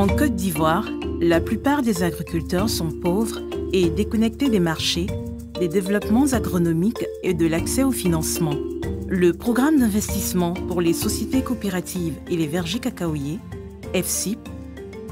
En Côte d'Ivoire, la plupart des agriculteurs sont pauvres et déconnectés des marchés, des développements agronomiques et de l'accès au financement. Le programme d'investissement pour les sociétés coopératives et les vergers cacaoyers, FSIP,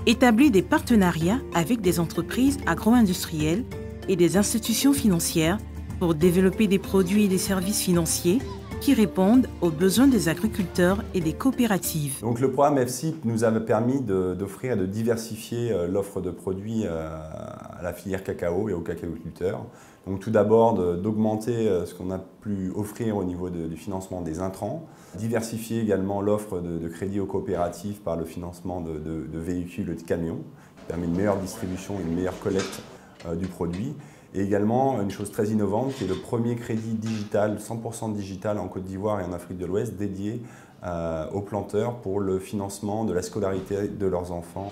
établit des partenariats avec des entreprises agro-industrielles et des institutions financières pour développer des produits et des services financiers qui répondent aux besoins des agriculteurs et des coopératives. Donc le programme FSIP nous a permis d'offrir et de diversifier l'offre de produits à la filière cacao et aux cacaoculteurs. Donc tout d'abord d'augmenter ce qu'on a pu offrir au niveau du financement des intrants, diversifier également l'offre de crédit aux coopératives par le financement de véhicules et de camions, qui permet une meilleure distribution et une meilleure collecte du produit. Et également une chose très innovante qui est le premier crédit digital, 100% digital en Côte d'Ivoire et en Afrique de l'Ouest dédié aux planteurs pour le financement de la scolarité de leurs enfants.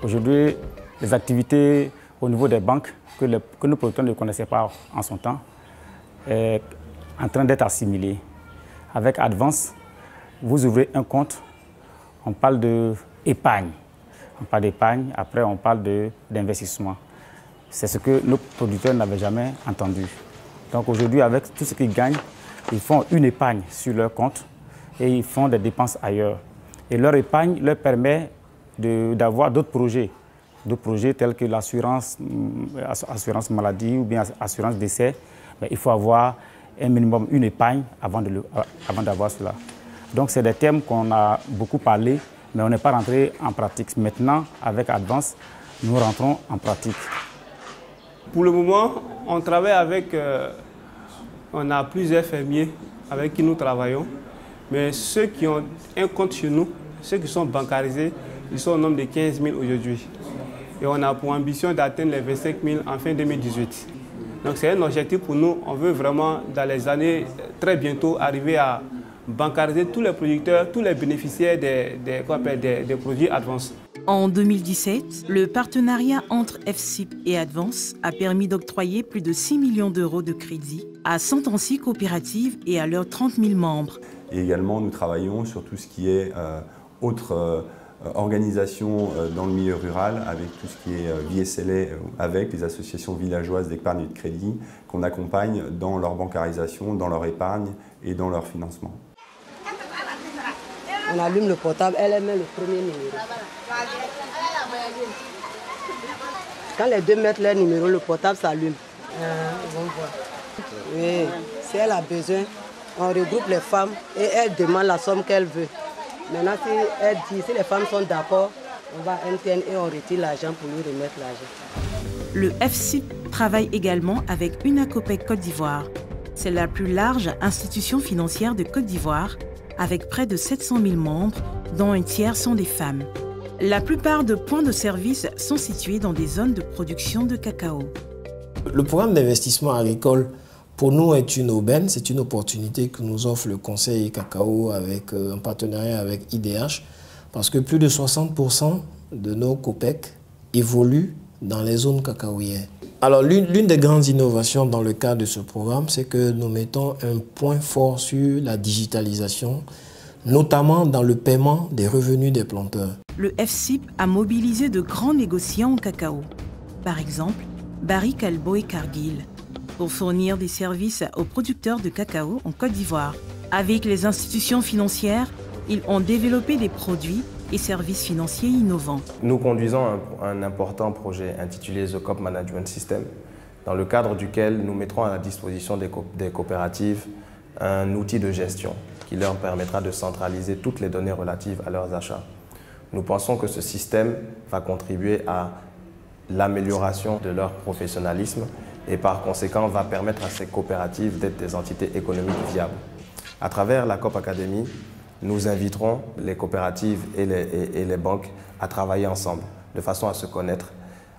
Aujourd'hui, les activités au niveau des banques que nos producteurs ne connaissaient pas en son temps est en train d'être assimilées. Avec Advance, vous ouvrez un compte, on parle d'épargne. On parle d'épargne, après on parle d'investissement. C'est ce que nos producteurs n'avaient jamais entendu. Donc aujourd'hui, avec tout ce qu'ils gagnent, ils font une épargne sur leur compte et ils font des dépenses ailleurs. Et leur épargne leur permet d'avoir d'autres projets tels que l'assurance maladie ou bien assurance décès. Mais il faut avoir un minimum, une épargne avant d'avoir cela. Donc c'est des thèmes qu'on a beaucoup parlé, mais on n'est pas rentré en pratique. Maintenant, avec Advance, nous rentrons en pratique. Pour le moment, on travaille avec, on a plusieurs fermiers avec qui nous travaillons, mais ceux qui ont un compte chez nous, ceux qui sont bancarisés, ils sont au nombre de 15 000 aujourd'hui. Et on a pour ambition d'atteindre les 25 000 en fin 2018. Donc c'est un objectif pour nous. On veut vraiment, dans les années très bientôt, arriver à bancariser tous les producteurs, tous les bénéficiaires des produits Advance. En 2017, le partenariat entre FSIP et Advance a permis d'octroyer plus de 6 millions d'euros de crédit à 106 coopératives et à leurs 30 000 membres. Et également, nous travaillons sur tout ce qui est autre organisation dans le milieu rural, avec tout ce qui est VSLA, avec les associations villageoises d'épargne et de crédit, qu'on accompagne dans leur bancarisation, dans leur épargne et dans leur financement. On allume le portable, elle met le premier numéro. Quand les deux mettent leur numéro, le portable s'allume. Oui, si elle a besoin, on regroupe les femmes et elle demande la somme qu'elle veut. Maintenant, si les femmes sont d'accord, on va à MTN et on retire l'argent pour lui remettre l'argent. Le FSIP travaille également avec Unacopec Côte d'Ivoire. C'est la plus large institution financière de Côte d'Ivoire, avec près de 700 000 membres, dont un tiers sont des femmes. La plupart des points de service sont situés dans des zones de production de cacao. Le programme d'investissement agricole, pour nous, est une aubaine, c'est une opportunité que nous offre le Conseil cacao avec un partenariat avec IDH, parce que plus de 60% de nos COPEC évoluent dans les zones cacaoyères. Alors l'une des grandes innovations dans le cadre de ce programme, c'est que nous mettons un point fort sur la digitalisation, notamment dans le paiement des revenus des planteurs. Le FSIP a mobilisé de grands négociants au cacao, par exemple Barry Callebaut et Cargill, pour fournir des services aux producteurs de cacao en Côte d'Ivoire. Avec les institutions financières, ils ont développé des produits et services financiers innovants. Nous conduisons un important projet intitulé The Coop Management System, dans le cadre duquel nous mettrons à la disposition des coopératives un outil de gestion qui leur permettra de centraliser toutes les données relatives à leurs achats. Nous pensons que ce système va contribuer à l'amélioration de leur professionnalisme et par conséquent va permettre à ces coopératives d'être des entités économiques viables. À travers la Coop Academy, nous inviterons les coopératives et les banques à travailler ensemble, de façon à se connaître,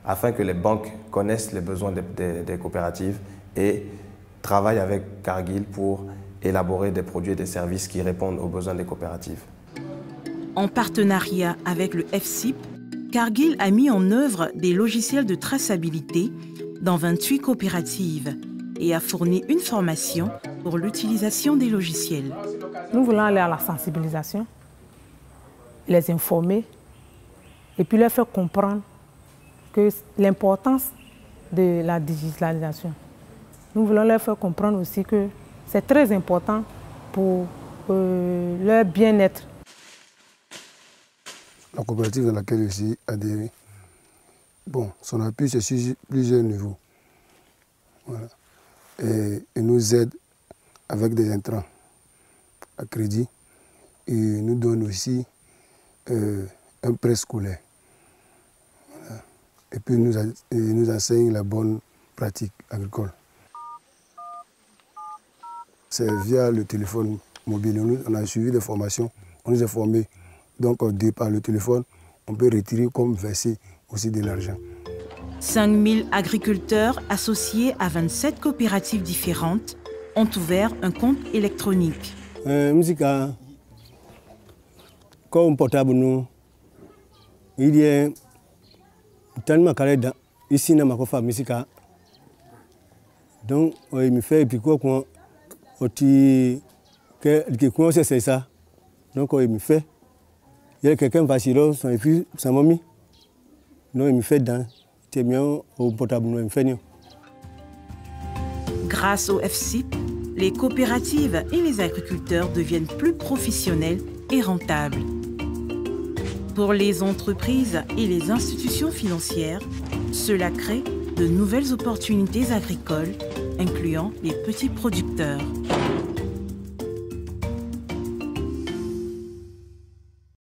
afin que les banques connaissent les besoins des coopératives et travaillent avec Cargill pour élaborer des produits et des services qui répondent aux besoins des coopératives. En partenariat avec le FSIP, Cargill a mis en œuvre des logiciels de traçabilité dans 28 coopératives et a fourni une formation pour l'utilisation des logiciels. Nous voulons aller à la sensibilisation, les informer et puis leur faire comprendre que l'importance de la digitalisation. Nous voulons leur faire comprendre aussi que c'est très important pour leur bien-être. La coopérative dans laquelle je suis adhéré, bon, son appui c'est sur plusieurs niveaux. Voilà. Et nous aide avec des intrants à crédit et nous donne aussi un prêt scolaire. Voilà. Et puis nous enseigne la bonne pratique agricole. C'est via le téléphone mobile. On a suivi des formations, on nous a formés. Donc par le téléphone, on peut retirer comme verser aussi de l'argent. 5000 agriculteurs associés à 27 coopératives différentes ont ouvert un compte électronique. Comme portable, nous, il y a tellement de ici dans ma famille. Donc, il me fait puis quoi c'est ça. Donc, il me fait. Il y a quelqu'un qui va sur l'eau, et puis sa mamie. Non, il me fait dans. Grâce au FSIP, les coopératives et les agriculteurs deviennent plus professionnels et rentables. Pour les entreprises et les institutions financières, cela crée de nouvelles opportunités agricoles, incluant les petits producteurs.